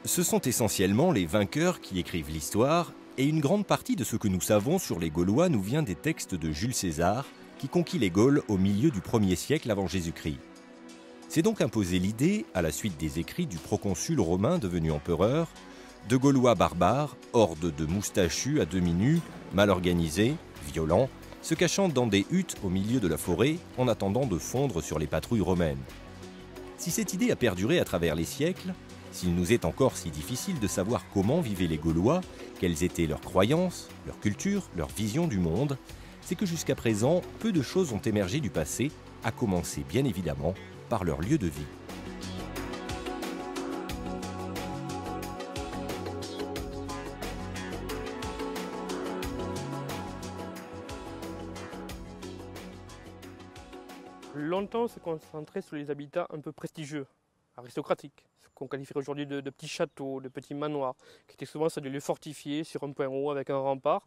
Ce sont essentiellement les vainqueurs qui écrivent l'histoire, et une grande partie de ce que nous savons sur les Gaulois nous vient des textes de Jules César, qui conquit les Gaules au milieu du 1er siècle avant Jésus-Christ. C'est donc imposé l'idée, à la suite des écrits du proconsul romain devenu empereur, de Gaulois barbares, hordes de moustachus à demi nus, mal organisés, violents, se cachant dans des huttes au milieu de la forêt en attendant de fondre sur les patrouilles romaines. Si cette idée a perduré à travers les siècles, s'il nous est encore si difficile de savoir comment vivaient les Gaulois, quelles étaient leurs croyances, leur culture, leur vision du monde, c'est que jusqu'à présent, peu de choses ont émergé du passé, à commencer bien évidemment par leur lieu de vie. Longtemps, on s'est concentré sur les habitats un peu prestigieux, aristocratiques, ce qu'on qualifierait aujourd'hui de petits châteaux, de petits manoirs, qui étaient souvent des lieux fortifiés sur un point haut avec un rempart.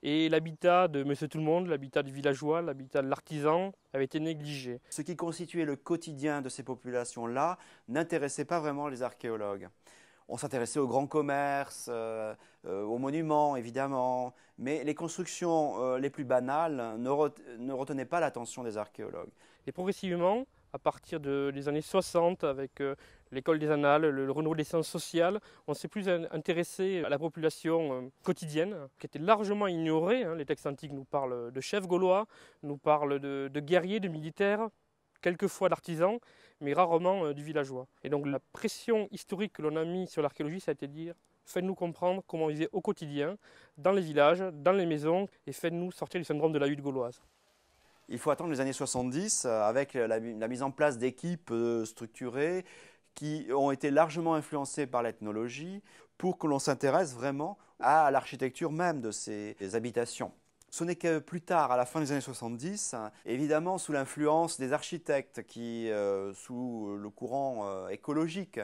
Et l'habitat de Monsieur Tout-le-Monde, l'habitat du villageois, l'habitat de l'artisan avait été négligé. Ce qui constituait le quotidien de ces populations-là n'intéressait pas vraiment les archéologues. On s'intéressait au grand commerce, aux monuments évidemment, mais les constructions les plus banales ne retenaient pas l'attention des archéologues. Et progressivement, à partir des années 60, avec l'école des annales, le renouveau des sciences sociales, on s'est plus intéressé à la population quotidienne, qui était largement ignorée. Les textes antiques nous parlent de chefs gaulois, nous parlent de guerriers, de militaires, quelquefois d'artisans, mais rarement du villageois. Et donc la pression historique que l'on a mise sur l'archéologie, ça a été de dire faites-nous comprendre comment on vivait au quotidien, dans les villages, dans les maisons, et faites-nous sortir du syndrome de la hutte gauloise. Il faut attendre les années 70 avec la mise en place d'équipes structurées qui ont été largement influencées par l'ethnologie pour que l'on s'intéresse vraiment à l'architecture même de ces habitations. Ce n'est que plus tard, à la fin des années 70, évidemment sous l'influence des architectes qui, sous le courant écologique,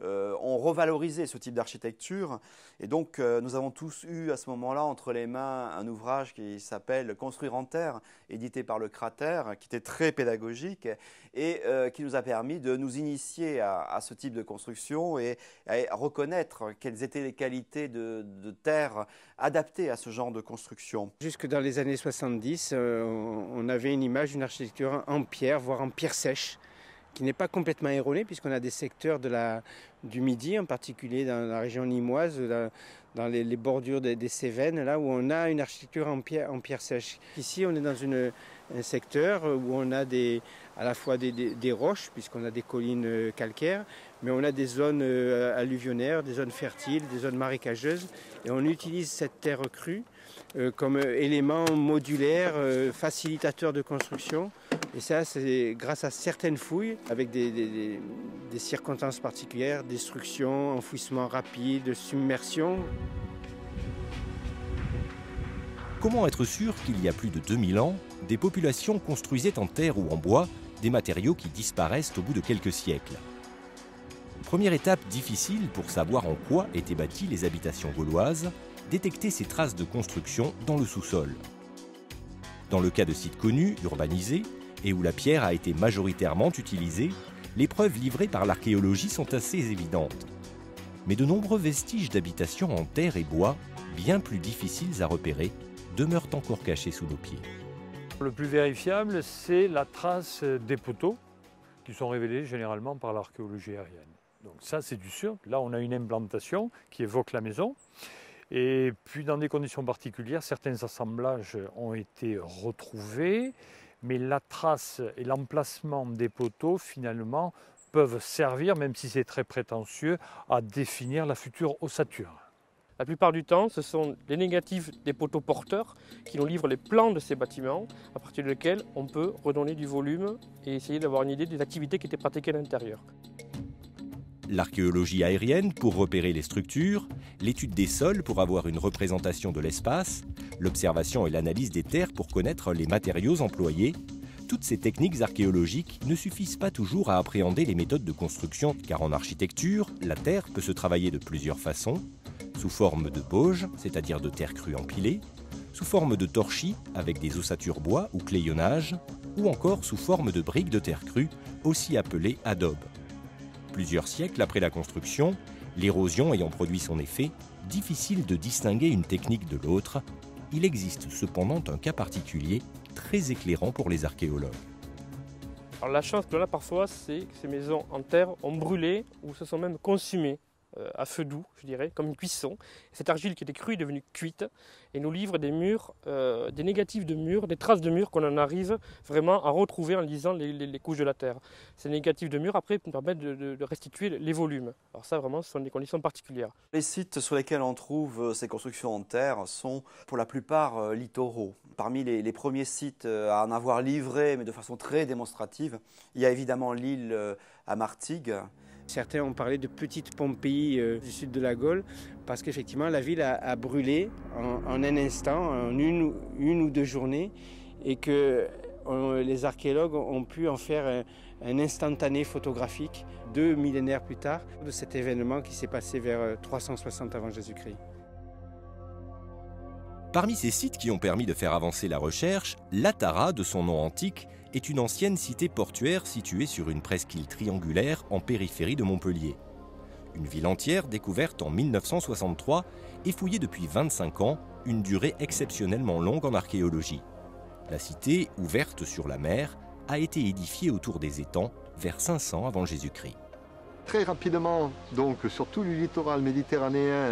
ont revalorisé ce type d'architecture. Et donc nous avons tous eu à ce moment-là entre les mains un ouvrage qui s'appelle « Construire en terre », édité par le Cratère, qui était très pédagogique et qui nous a permis de nous initier à ce type de construction et à reconnaître quelles étaient les qualités de terre adaptées à ce genre de construction. Jusque dans les années 70, on avait une image d'une architecture en pierre, voire en pierre sèche, qui n'est pas complètement erronée, puisqu'on a des secteurs du Midi, en particulier dans la région limoise, dans les bordures des Cévennes, là où on a une architecture en pierre sèche. Ici, on est dans un secteur où on a à la fois des roches, puisqu'on a des collines calcaires, mais on a des zones alluvionnaires, des zones fertiles, des zones marécageuses, et on utilise cette terre crue comme élément modulaire, facilitateur de construction. Et ça, c'est grâce à certaines fouilles, avec des circonstances particulières, destruction, enfouissement rapide, submersion. Comment être sûr qu'il y a plus de 2000 ans, des populations construisaient en terre ou en bois des matériaux qui disparaissent au bout de quelques siècles? Première étape difficile pour savoir en quoi étaient bâties les habitations gauloises, détecter ces traces de construction dans le sous-sol. Dans le cas de sites connus, urbanisés, et où la pierre a été majoritairement utilisée, les preuves livrées par l'archéologie sont assez évidentes. Mais de nombreux vestiges d'habitations en terre et bois, bien plus difficiles à repérer, demeurent encore cachés sous nos pieds. Le plus vérifiable, c'est la trace des poteaux qui sont révélés généralement par l'archéologie aérienne. Donc ça, c'est du sûr. Là, on a une implantation qui évoque la maison. Et puis, dans des conditions particulières, certains assemblages ont été retrouvés, mais la trace et l'emplacement des poteaux, finalement, peuvent servir, même si c'est très prétentieux, à définir la future ossature. La plupart du temps, ce sont les négatifs des poteaux porteurs qui nous livrent les plans de ces bâtiments, à partir desquels on peut redonner du volume et essayer d'avoir une idée des activités qui étaient pratiquées à l'intérieur. L'archéologie aérienne pour repérer les structures, l'étude des sols pour avoir une représentation de l'espace, l'observation et l'analyse des terres pour connaître les matériaux employés, toutes ces techniques archéologiques ne suffisent pas toujours à appréhender les méthodes de construction, car en architecture, la terre peut se travailler de plusieurs façons, sous forme de bauge, c'est-à-dire de terre crue empilée, sous forme de torchis avec des ossatures bois ou clayonnage, ou encore sous forme de briques de terre crue, aussi appelées adobes. Plusieurs siècles après la construction, L'érosion ayant produit son effet, difficile de distinguer une technique de l'autre. Il existe cependant un cas particulier très éclairant pour les archéologues. Alors la chance que l'on a parfois, c'est que ces maisons en terre ont brûlé ou se sont même consumées à feu doux, je dirais, comme une cuisson. Cette argile qui était crue est devenue cuite et nous livre des murs, des négatifs de murs, des traces de murs qu'on en arrive vraiment à retrouver en lisant les couches de la terre. Ces négatifs de murs, après, nous permettent de restituer les volumes. Alors ça, vraiment, ce sont des conditions particulières. Les sites sur lesquels on trouve ces constructions en terre sont pour la plupart littoraux. Parmi les premiers sites à en avoir livré, mais de façon très démonstrative, il y a évidemment l'île à Martigues. Certains ont parlé de petite Pompéi du sud de la Gaule parce qu'effectivement la ville a brûlé en un instant, en une ou deux journées, et que les archéologues ont pu en faire un instantané photographique 2 millénaires plus tard de cet événement qui s'est passé vers 360 avant Jésus-Christ. Parmi ces sites qui ont permis de faire avancer la recherche, Latara, de son nom antique, est une ancienne cité portuaire située sur une presqu'île triangulaire en périphérie de Montpellier. Une ville entière découverte en 1963 et fouillée depuis 25 ans, une durée exceptionnellement longue en archéologie. La cité, ouverte sur la mer, a été édifiée autour des étangs vers 500 avant Jésus-Christ. Très rapidement, donc, sur tout le littoral méditerranéen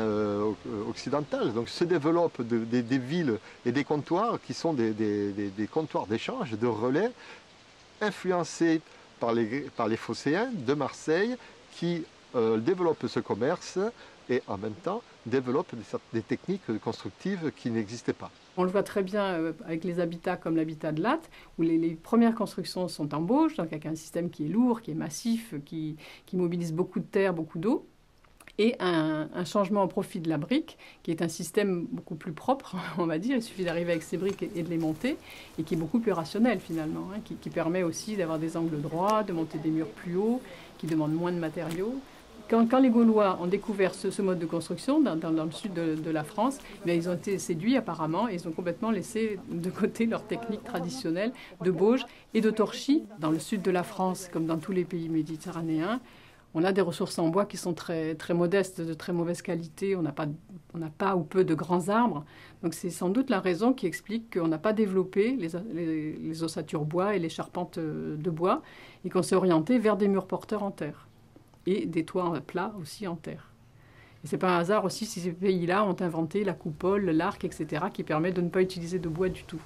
occidental, donc, se développent des villes et des comptoirs qui sont des comptoirs d'échange, de relais, influencés par les phocéens de Marseille qui développent ce commerce et en même temps développent des techniques constructives qui n'existaient pas. On le voit très bien avec les habitats comme l'habitat de Latte, où les premières constructions sont en bauge, donc avec un système qui est lourd, qui est massif, qui mobilise beaucoup de terre, beaucoup d'eau, et un changement au profit de la brique, qui est un système beaucoup plus propre, on va dire. Il suffit d'arriver avec ces briques et de les monter, et qui est beaucoup plus rationnel finalement, hein, qui permet aussi d'avoir des angles droits, de monter des murs plus hauts, qui demandent moins de matériaux. Quand les Gaulois ont découvert ce mode de construction dans le sud de la France, bien, ils ont été séduits apparemment et ils ont complètement laissé de côté leur technique traditionnelle de bauge et de torchis. Dans le sud de la France, comme dans tous les pays méditerranéens, on a des ressources en bois qui sont très, très modestes, de très mauvaise qualité. On n'a pas ou peu de grands arbres. Donc c'est sans doute la raison qui explique qu'on n'a pas développé les ossatures bois et les charpentes de bois et qu'on s'est orienté vers des murs porteurs en terre. Et des toits plats aussi en terre. Et c'est pas un hasard aussi si ces pays-là ont inventé la coupole, l'arc, etc., qui permet de ne pas utiliser de bois du tout.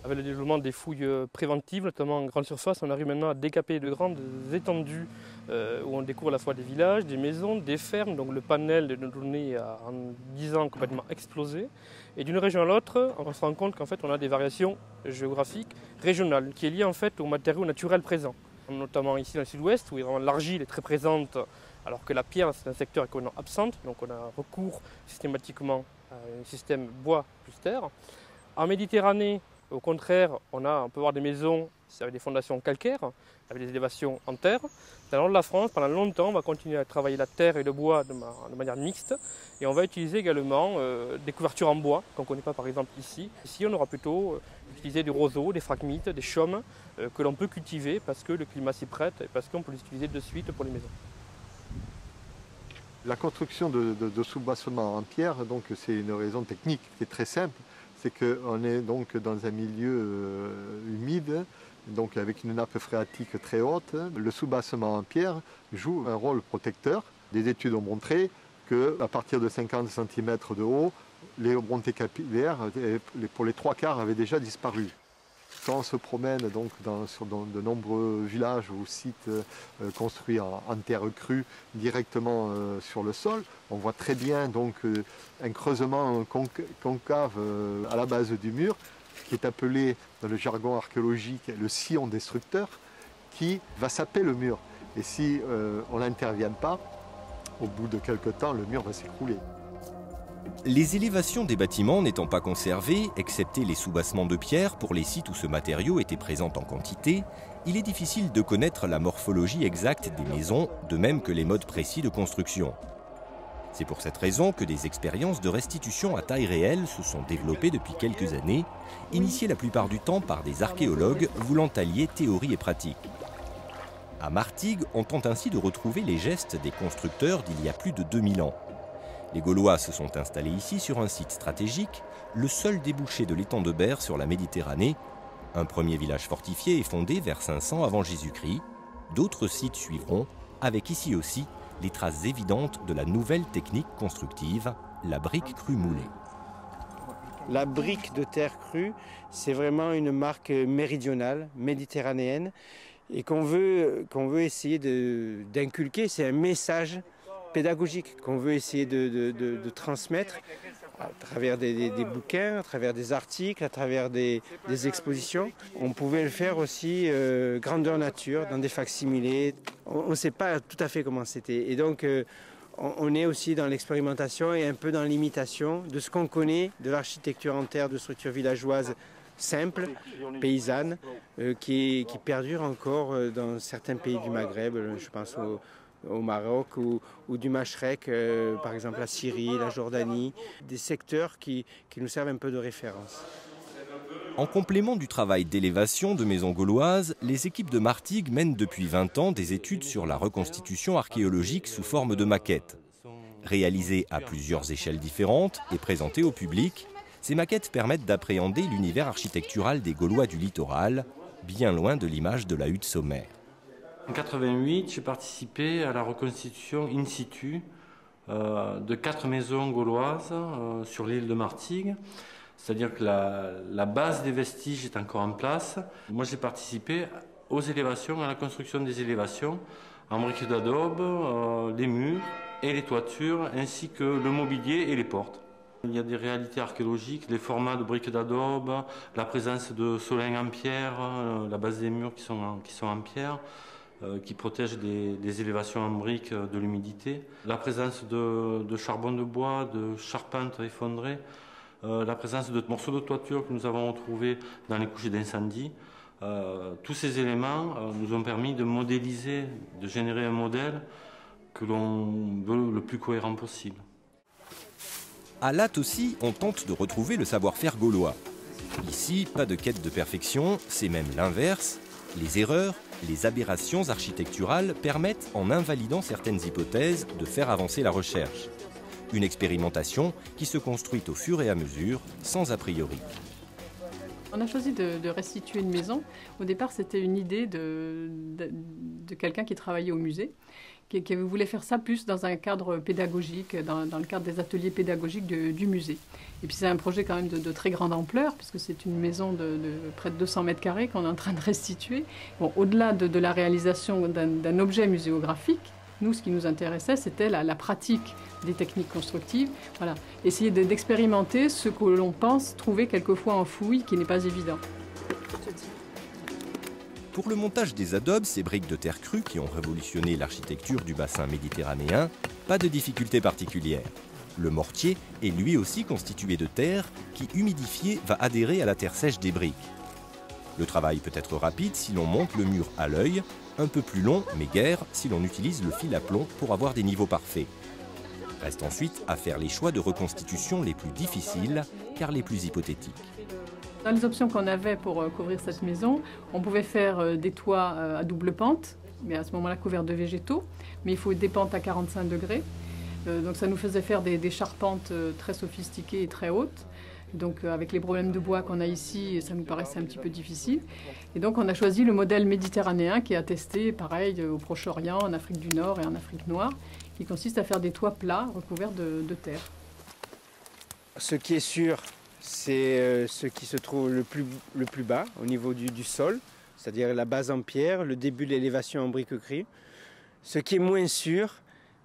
Avec le développement des fouilles préventives, notamment en grande surface, on arrive maintenant à décaper de grandes étendues où on découvre à la fois des villages, des maisons, des fermes. Donc le panel de nos données a en 10 ans complètement explosé. Et d'une région à l'autre, on se rend compte qu'en fait on a des variations géographiques régionales qui est liée en fait aux matériaux naturels présents. Notamment ici dans le sud-ouest, où l'argile est très présente, alors que la pierre, c'est un secteur économiquement absent, donc on a recours systématiquement à un système bois plus terre. En Méditerranée, au contraire, on peut voir des maisons avec des fondations calcaires, avec des élévations en terre. Dans le nord de la France, pendant longtemps, on va continuer à travailler la terre et le bois de manière mixte, et on va utiliser également des couvertures en bois, qu'on ne connaît pas par exemple ici. Ici, on aura plutôt utilisé du roseau, des phragmites, des chaumes, que l'on peut cultiver parce que le climat s'y prête et parce qu'on peut les utiliser de suite pour les maisons. La construction de sous-bassements en pierre, donc, c'est une raison technique qui est très simple. C'est qu'on est donc dans un milieu humide, donc avec une nappe phréatique très haute. Le sous-bassement en pierre joue un rôle protecteur. Des études ont montré qu'à partir de 50 cm de haut, les remontées capillaires, pour les 3/4, avaient déjà disparu. Quand on se promène donc sur de nombreux villages ou sites construits en terre crue directement sur le sol, on voit très bien donc, un creusement concave à la base du mur, qui est appelé dans le jargon archéologique le sillon destructeur, qui va saper le mur. Et si on n'intervient pas, au bout de quelques temps, le mur va s'écrouler. Les élévations des bâtiments n'étant pas conservées, excepté les soubassements de pierre pour les sites où ce matériau était présent en quantité, il est difficile de connaître la morphologie exacte des maisons, de même que les modes précis de construction. C'est pour cette raison que des expériences de restitution à taille réelle se sont développées depuis quelques années, initiées la plupart du temps par des archéologues voulant allier théorie et pratique. À Martigues, on tente ainsi de retrouver les gestes des constructeurs d'il y a plus de 2000 ans. Les Gaulois se sont installés ici sur un site stratégique, le seul débouché de l'étang de Berre sur la Méditerranée. Un premier village fortifié est fondé vers 500 avant Jésus-Christ. D'autres sites suivront, avec ici aussi les traces évidentes de la nouvelle technique constructive, la brique crue moulée. La brique de terre crue, c'est vraiment une marque méridionale, méditerranéenne, et qu'on veut essayer d'inculquer. C'est un message pédagogique qu'on veut essayer de transmettre à travers des bouquins, à travers des articles, à travers des expositions. On pouvait le faire aussi grandeur nature, dans des facsimilés. On ne sait pas tout à fait comment c'était. Et donc, on est aussi dans l'expérimentation et un peu dans l'imitation de ce qu'on connaît de l'architecture en terre, de structures villageoises simples, paysannes, qui perdurent encore dans certains pays du Maghreb. Je pense au Maroc ou du Machrek, par exemple la Syrie, la Jordanie, des secteurs qui nous servent un peu de référence. En complément du travail d'élévation de maisons gauloises, les équipes de Martigues mènent depuis 20 ans des études sur la reconstitution archéologique sous forme de maquettes. Réalisées à plusieurs échelles différentes et présentées au public, ces maquettes permettent d'appréhender l'univers architectural des Gaulois du littoral, bien loin de l'image de la hutte sommaire. En 1988, j'ai participé à la reconstitution in situ de 4 maisons gauloises sur l'île de Martigues. C'est-à-dire que la base des vestiges est encore en place. Moi, j'ai participé aux élévations, à la construction des élévations, en briques d'adobe, les murs et les toitures, ainsi que le mobilier et les portes. Il y a des réalités archéologiques, les formats de briques d'adobe, la présence de solings en pierre, la base des murs qui sont en pierre, qui protègent des élévations en briques de l'humidité, la présence de charbon de bois, de charpentes effondrées, la présence de morceaux de toiture que nous avons retrouvés dans les couches d'incendie. Tous ces éléments nous ont permis de modéliser, de générer un modèle que l'on veut le plus cohérent possible. À Latte aussi, on tente de retrouver le savoir-faire gaulois. Ici, pas de quête de perfection, c'est même l'inverse. Les erreurs, les aberrations architecturales permettent, en invalidant certaines hypothèses, de faire avancer la recherche. Une expérimentation qui se construit au fur et à mesure, sans a priori. On a choisi de restituer une maison. Au départ, c'était une idée de quelqu'un qui travaillait au musée, qui voulait faire ça plus dans un cadre pédagogique, dans le cadre des ateliers pédagogiques du musée. Et puis c'est un projet quand même de très grande ampleur, puisque c'est une maison de près de 200 mètres carrés qu'on est en train de restituer. Bon, au-delà de la réalisation d'un objet muséographique, nous, ce qui nous intéressait, c'était la pratique des techniques constructives. Voilà. Essayer d'expérimenter ce que l'on pense trouver quelquefois en fouille, qui n'est pas évident. Pour le montage des adobes, ces briques de terre crue qui ont révolutionné l'architecture du bassin méditerranéen, pas de difficulté particulière. Le mortier est lui aussi constitué de terre qui, humidifiée, va adhérer à la terre sèche des briques. Le travail peut être rapide si l'on monte le mur à l'œil, un peu plus long, mais guère, si l'on utilise le fil à plomb pour avoir des niveaux parfaits. Reste ensuite à faire les choix de reconstitution les plus difficiles, car les plus hypothétiques. Dans les options qu'on avait pour couvrir cette maison, on pouvait faire des toits à double pente, mais à ce moment-là couverts de végétaux, mais il faut des pentes à 45 degrés. Donc ça nous faisait faire des charpentes très sophistiquées et très hautes. Donc avec les problèmes de bois qu'on a ici, ça nous paraissait un petit peu difficile. Et donc on a choisi le modèle méditerranéen qui est attesté, pareil, au Proche-Orient, en Afrique du Nord et en Afrique noire, qui consiste à faire des toits plats recouverts de terre. Ce qui est sûr, c'est ce qui se trouve le plus bas, au niveau du sol, c'est-à-dire la base en pierre, le début de l'élévation en briques crue. Ce qui est moins sûr,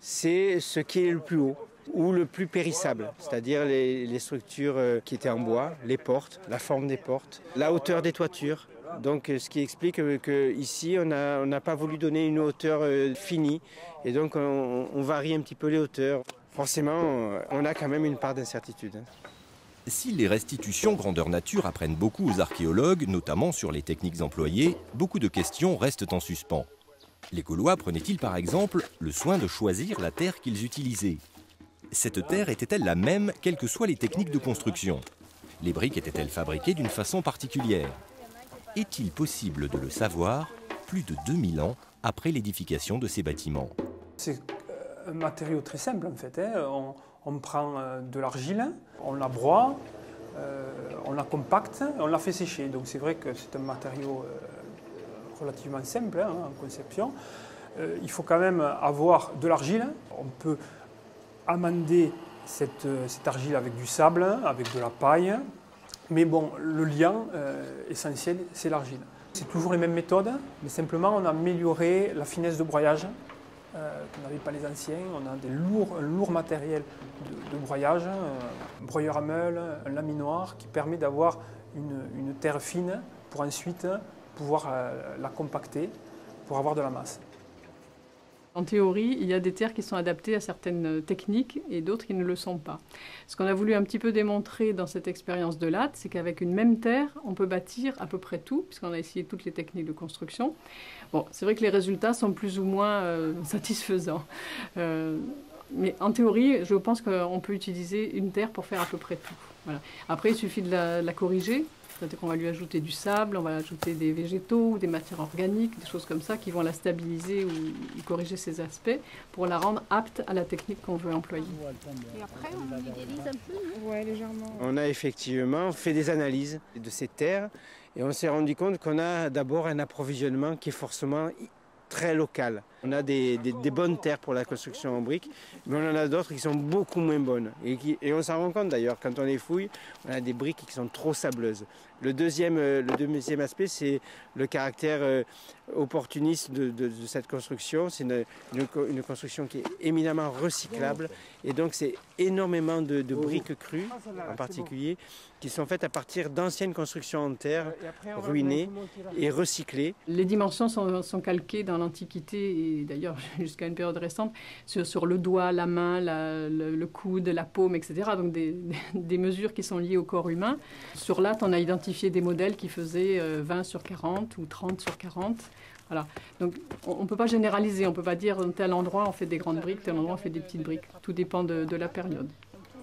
c'est ce qui est le plus haut ou le plus périssable, c'est-à-dire les structures qui étaient en bois, les portes, la forme des portes, la hauteur des toitures. Donc ce qui explique qu'ici on n'a pas voulu donner une hauteur finie et donc on varie un petit peu les hauteurs. Forcément, on a quand même une part d'incertitude. Si les restitutions grandeur nature apprennent beaucoup aux archéologues, notamment sur les techniques employées, beaucoup de questions restent en suspens. Les Gaulois prenaient-ils par exemple le soin de choisir la terre qu'ils utilisaient ? Cette terre était-elle la même, quelles que soient les techniques de construction? Les briques étaient-elles fabriquées d'une façon particulière? Est-il possible de le savoir, plus de 2000 ans après l'édification de ces bâtiments. C'est un matériau très simple en fait. On prend de l'argile, on la broie, on la compacte, on la fait sécher. Donc c'est vrai que c'est un matériau relativement simple en conception. Il faut quand même avoir de l'argile. On peut amender cette argile avec du sable, avec de la paille. Mais bon, le lien essentiel, c'est l'argile. C'est toujours les mêmes méthodes, mais simplement on a amélioré la finesse de broyage. Qu'on n'avait pas les anciens. On a un lourd matériel de broyage, un broyeur à meule, un laminoir qui permet d'avoir une terre fine pour ensuite pouvoir la compacter pour avoir de la masse. En théorie, il y a des terres qui sont adaptées à certaines techniques et d'autres qui ne le sont pas. Ce qu'on a voulu un petit peu démontrer dans cette expérience de latte, c'est qu'avec une même terre, on peut bâtir à peu près tout, puisqu'on a essayé toutes les techniques de construction. Bon, c'est vrai que les résultats sont plus ou moins satisfaisants. Mais en théorie, je pense qu'on peut utiliser une terre pour faire à peu près tout. Voilà. Après, il suffit de la corriger. C'est-à-dire qu'on va lui ajouter du sable, on va ajouter des végétaux, des matières organiques, des choses comme ça qui vont la stabiliser ou corriger ses aspects pour la rendre apte à la technique qu'on veut employer. Et après, on modélise un peu, non ? Ouais, légèrement. On a effectivement fait des analyses de ces terres et on s'est rendu compte qu'on a d'abord un approvisionnement qui est forcément très local. On a des bonnes terres pour la construction en briques, mais on en a d'autres qui sont beaucoup moins bonnes. Et on s'en rend compte d'ailleurs, quand on les fouille, on a des briques qui sont trop sableuses. Le deuxième aspect, c'est le caractère opportuniste de cette construction. C'est une construction qui est éminemment recyclable. Et donc c'est énormément de briques crues, en particulier, qui sont faites à partir d'anciennes constructions en terre, ruinées et recyclées. Les dimensions sont calquées dans l'Antiquité et d'ailleurs jusqu'à une période récente sur le doigt, la main, le coude, la paume, etc. Donc des mesures qui sont liées au corps humain. Sur latte, on a identifié des modèles qui faisaient 20 sur 40 ou 30 sur 40. Voilà. Donc on ne peut pas généraliser, on ne peut pas dire tel endroit on fait des grandes briques, tel endroit on fait des petites briques. Tout dépend de la période.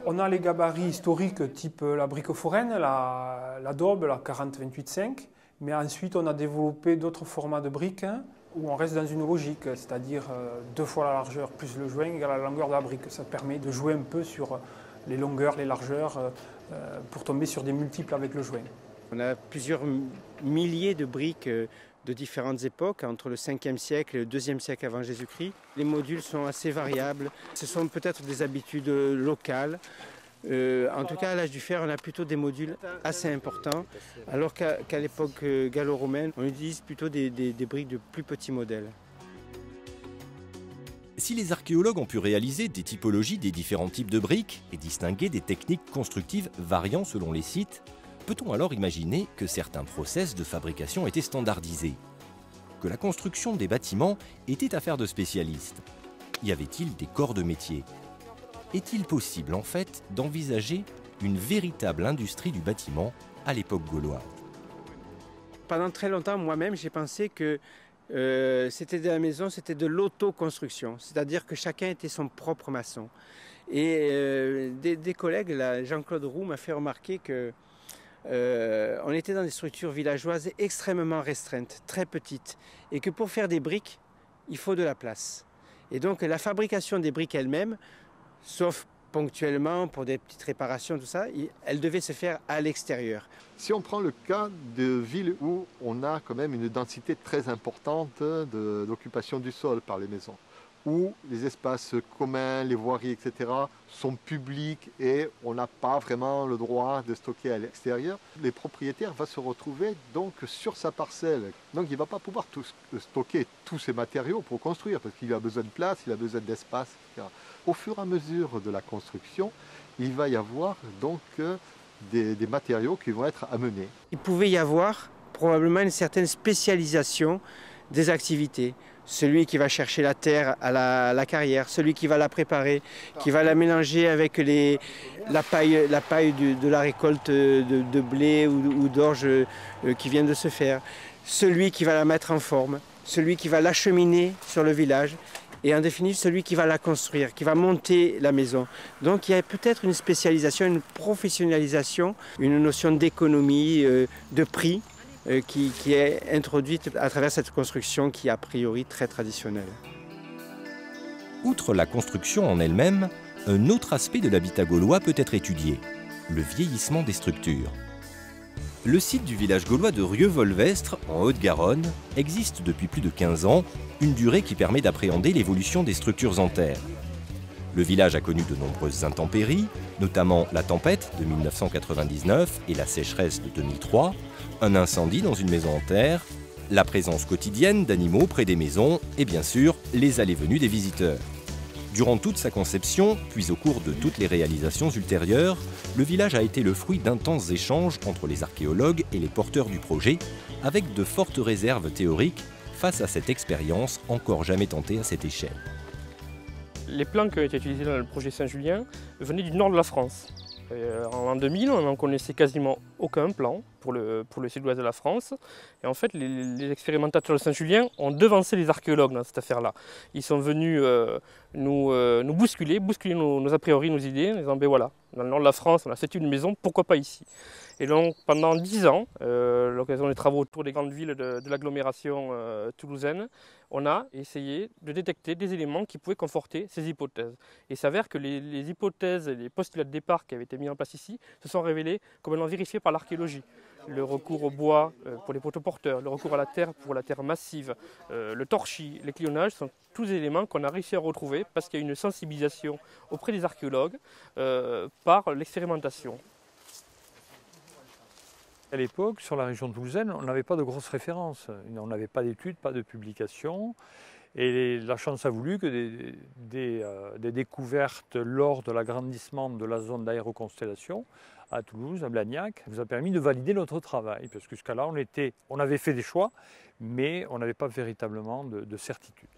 On a les gabarits historiques type la brique foraine, la daube, la 40-28-5. Mais ensuite on a développé d'autres formats de briques où on reste dans une logique, c'est-à-dire 2 fois la largeur plus le joint égale la longueur de la brique. Ça permet de jouer un peu sur les longueurs, les largeurs, pour tomber sur des multiples avec le joint. On a plusieurs milliers de briques de différentes époques, entre le 5e siècle et le 2e siècle avant Jésus-Christ. Les modules sont assez variables. Ce sont peut-être des habitudes locales. En tout cas, à l'âge du fer, on a plutôt des modules assez importants, alors qu'à l'époque gallo-romaine, on utilise plutôt des briques de plus petits modèles. Si les archéologues ont pu réaliser des typologies des différents types de briques et distinguer des techniques constructives variant selon les sites, peut-on alors imaginer que certains process de fabrication étaient standardisés? Que la construction des bâtiments était affaire de spécialistes? Y avait-il des corps de métier? Est-il possible en fait d'envisager une véritable industrie du bâtiment à l'époque gauloise? Pendant très longtemps, moi-même, j'ai pensé que c'était de la maison, c'était de l'autoconstruction, c'est-à-dire que chacun était son propre maçon. Et des collègues, là, Jean-Claude Roux m'a fait remarquer que on était dans des structures villageoises extrêmement restreintes, très petites, et que pour faire des briques, il faut de la place. Et donc la fabrication des briques elles-mêmes, sauf ponctuellement pour des petites réparations, tout ça, elle devait se faire à l'extérieur. Si on prend le cas de villes où on a quand même une densité très importante d'occupation du sol par les maisons, où les espaces communs, les voiries, etc. sont publics et on n'a pas vraiment le droit de stocker à l'extérieur, les propriétaires vont se retrouver donc sur sa parcelle. Donc il ne va pas pouvoir stocker tous ces matériaux pour construire parce qu'il a besoin de place, il a besoin d'espace, etc. Au fur et à mesure de la construction, il va y avoir donc des matériaux qui vont être amenés. Il pouvait y avoir probablement une certaine spécialisation des activités. Celui qui va chercher la terre à la carrière, celui qui va la préparer, qui va la mélanger avec la paille de la récolte de blé ou d'orge qui vient de se faire, celui qui va la mettre en forme, celui qui va l'acheminer sur le village et en définitive celui qui va la construire, qui va monter la maison. Donc il y a peut-être une spécialisation, une professionnalisation, une notion d'économie, de prix qui est introduite à travers cette construction qui est a priori très traditionnelle. Outre la construction en elle-même, un autre aspect de l'habitat gaulois peut être étudié, le vieillissement des structures. Le site du village gaulois de Rieux-Volvestre, en Haute-Garonne, existe depuis plus de 15 ans, une durée qui permet d'appréhender l'évolution des structures en terre. Le village a connu de nombreuses intempéries, notamment la tempête de 1999 et la sécheresse de 2003, un incendie dans une maison en terre, la présence quotidienne d'animaux près des maisons et bien sûr les allées-venues des visiteurs. Durant toute sa conception, puis au cours de toutes les réalisations ultérieures, le village a été le fruit d'intenses échanges entre les archéologues et les porteurs du projet, avec de fortes réserves théoriques face à cette expérience encore jamais tentée à cette échelle. Les plans qui ont été utilisés dans le projet Saint-Julien venaient du nord de la France. En l'an 2000, on n'en connaissait quasiment aucun plan pour le sud-ouest de la France. Et en fait, les expérimentateurs de Saint-Julien ont devancé les archéologues dans cette affaire-là. Ils sont venus nous bousculer nos a priori, nos idées, en disant ben voilà, dans le nord de la France, on a cette une maison, pourquoi pas ici? Et donc pendant 10 ans, à l'occasion des travaux autour des grandes villes de l'agglomération toulousaine, on a essayé de détecter des éléments qui pouvaient conforter ces hypothèses. Et il s'avère que les hypothèses et les postulats de départ qui avaient été mis en place ici se sont révélés complètement vérifiés par l'archéologie. Le recours au bois pour les poteaux porteurs, le recours à la terre pour la terre massive, le torchis, l'éclionnage sont tous des éléments qu'on a réussi à retrouver parce qu'il y a une sensibilisation auprès des archéologues par l'expérimentation. À l'époque, sur la région toulousaine, on n'avait pas de grosses références. On n'avait pas d'études, pas de publications. Et la chance a voulu que des découvertes lors de l'agrandissement de la zone d'aéroconstellation à Toulouse, à Blagnac, nous a permis de valider notre travail. Parce que jusqu'à là, on avait fait des choix, mais on n'avait pas véritablement de certitude.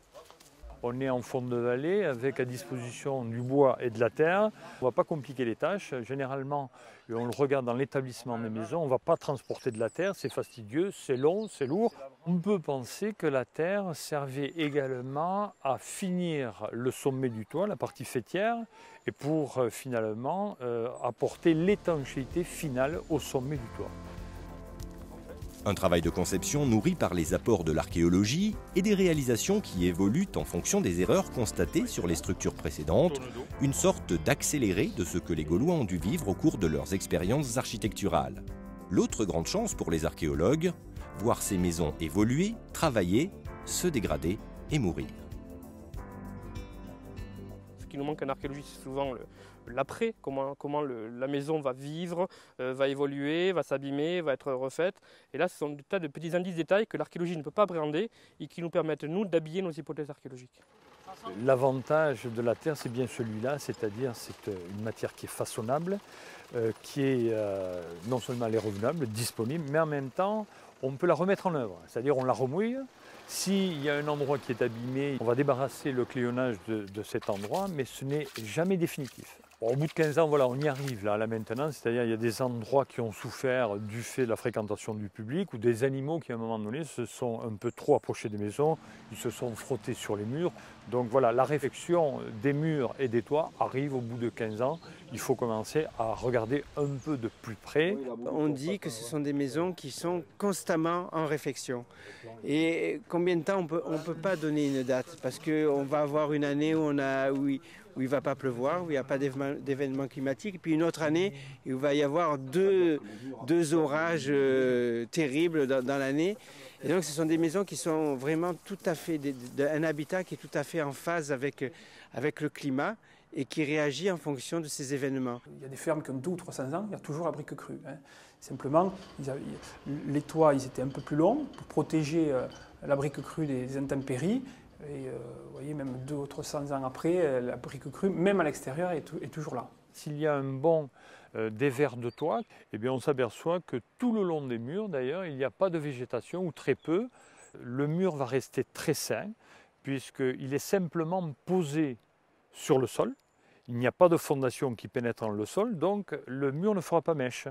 On est en fond de vallée avec à disposition du bois et de la terre. On ne va pas compliquer les tâches. Généralement, on le regarde dans l'établissement des maisons, on ne va pas transporter de la terre, c'est fastidieux, c'est long, c'est lourd. On peut penser que la terre servait également à finir le sommet du toit, la partie faîtière, et pour finalement apporter l'étanchéité finale au sommet du toit. Un travail de conception nourri par les apports de l'archéologie et des réalisations qui évoluent en fonction des erreurs constatées sur les structures précédentes, une sorte d'accéléré de ce que les Gaulois ont dû vivre au cours de leurs expériences architecturales. L'autre grande chance pour les archéologues, voir ces maisons évoluer, travailler, se dégrader et mourir. Ce qui nous manque en archéologie, c'est souvent l'après, comment la maison va vivre, va évoluer, va s'abîmer, va être refaite. Et là, ce sont des tas de petits indices détails que l'archéologie ne peut pas appréhender et qui nous permettent, nous, d'habiller nos hypothèses archéologiques. L'avantage de la terre, c'est bien celui-là, c'est-à-dire c'est une matière qui est façonnable, qui est non seulement elle est revenable, disponible, mais en même temps, on peut la remettre en œuvre. C'est-à-dire on la remouille. S'il y a un endroit qui est abîmé, on va débarrasser le cléonnage de cet endroit, mais ce n'est jamais définitif. Bon, au bout de 15 ans, voilà, on y arrive là maintenant, c'est-à-dire il y a des endroits qui ont souffert du fait de la fréquentation du public ou des animaux qui à un moment donné se sont un peu trop approchés des maisons, ils se sont frottés sur les murs. Donc voilà, la réfection des murs et des toits arrive au bout de 15 ans. Il faut commencer à regarder un peu de plus près. On dit que ce sont des maisons qui sont constamment en réfection. Et combien de temps on ne peut pas donner une date parce qu'on va avoir une année où il ne va pas pleuvoir, où il n'y a pas d'événements climatiques, et puis une autre année où il va y avoir deux orages terribles dans l'année. Et donc ce sont des maisons qui sont vraiment tout à fait, un habitat qui est tout à fait en phase avec le climat et qui réagit en fonction de ces événements. Il y a des fermes qui ont 200 ou 300 ans, il y a toujours la brique crue. Simplement, les toits ils étaient un peu plus longs pour protéger la brique crue des intempéries. Et vous voyez, même 200 ou 300 ans après, la brique crue, même à l'extérieur, est toujours là. S'il y a un bon dévers de toit, eh bien on s'aperçoit que tout le long des murs, d'ailleurs, il n'y a pas de végétation ou très peu. Le mur va rester très sain, puisqu'il est simplement posé sur le sol. Il n'y a pas de fondation qui pénètre dans le sol, donc le mur ne fera pas mèche.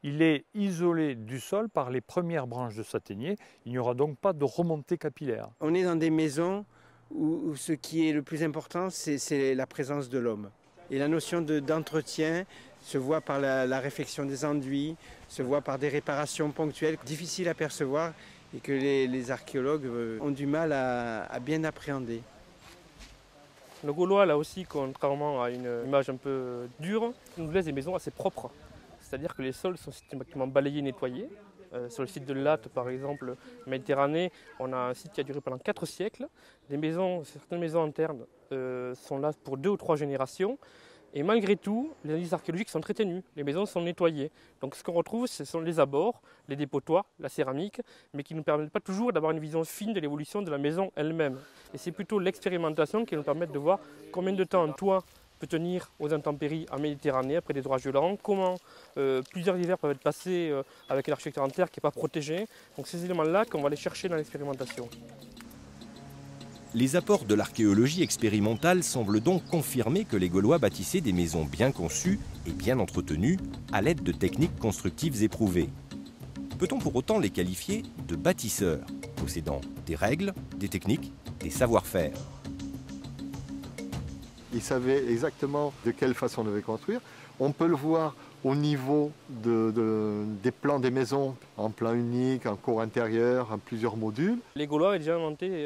Il est isolé du sol par les premières branches de châtaignier. Il n'y aura donc pas de remontée capillaire. On est dans des maisons où ce qui est le plus important, c'est la présence de l'homme. Et la notion d'entretien, se voit par la réfection des enduits, se voit par des réparations ponctuelles difficiles à percevoir et que les archéologues ont du mal à bien appréhender. Le Gaulois, là aussi, contrairement à une image un peu dure, nous laisse des maisons assez propres. C'est-à-dire que les sols sont systématiquement balayés et nettoyés. Sur le site de Latte, par exemple, Méditerranée, on a un site qui a duré pendant 4 siècles. Certaines maisons internes sont là pour 2 ou 3 générations. Et malgré tout, les indices archéologiques sont très ténus, les maisons sont nettoyées. Donc ce qu'on retrouve, ce sont les abords, les dépotoirs, la céramique, mais qui ne nous permettent pas toujours d'avoir une vision fine de l'évolution de la maison elle-même. Et c'est plutôt l'expérimentation qui nous permet de voir combien de temps un toit peut tenir aux intempéries en Méditerranée après des orages violents, comment plusieurs hivers peuvent être passés avec une architecture en terre qui n'est pas protégée. Donc ces éléments-là qu'on va aller chercher dans l'expérimentation. Les apports de l'archéologie expérimentale semblent donc confirmer que les Gaulois bâtissaient des maisons bien conçues et bien entretenues à l'aide de techniques constructives éprouvées. Peut-on pour autant les qualifier de bâtisseurs, possédant des règles, des techniques, des savoir-faire? Ils savaient exactement de quelle façon on devait construire. On peut le voir au niveau des plans des maisons, en plan unique, en cour intérieure, en plusieurs modules. Les Gaulois avaient déjà inventé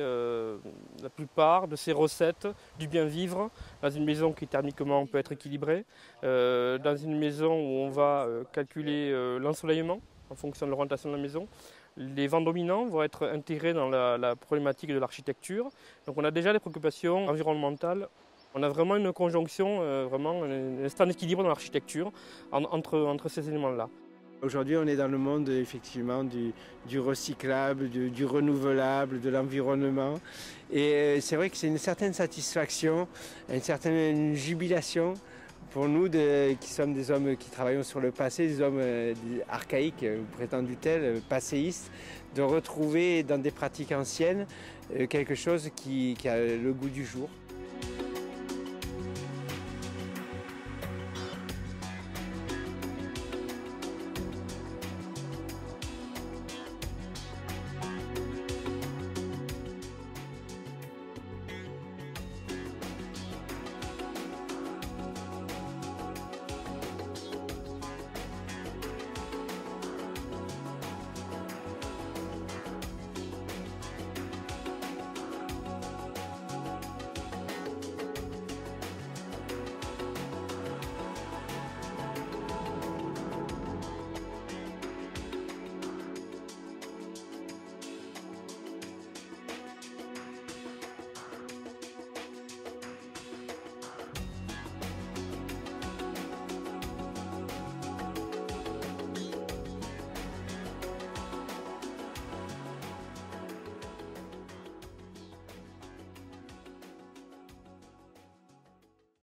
la plupart de ces recettes du bien vivre dans une maison qui thermiquement peut être équilibrée, dans une maison où on va calculer l'ensoleillement en fonction de l'orientation de la maison. Les vents dominants vont être intégrés dans la problématique de l'architecture. Donc on a déjà des préoccupations environnementales. On a vraiment une conjonction, vraiment un instant d'équilibre dans l'architecture entre ces éléments-là. Aujourd'hui, on est dans le monde effectivement du recyclable, du renouvelable, de l'environnement. Et c'est vrai que c'est une certaine satisfaction, une certaine jubilation pour nous qui sommes des hommes qui travaillons sur le passé, des hommes archaïques, prétendus tels, passéistes, de retrouver dans des pratiques anciennes quelque chose qui a le goût du jour.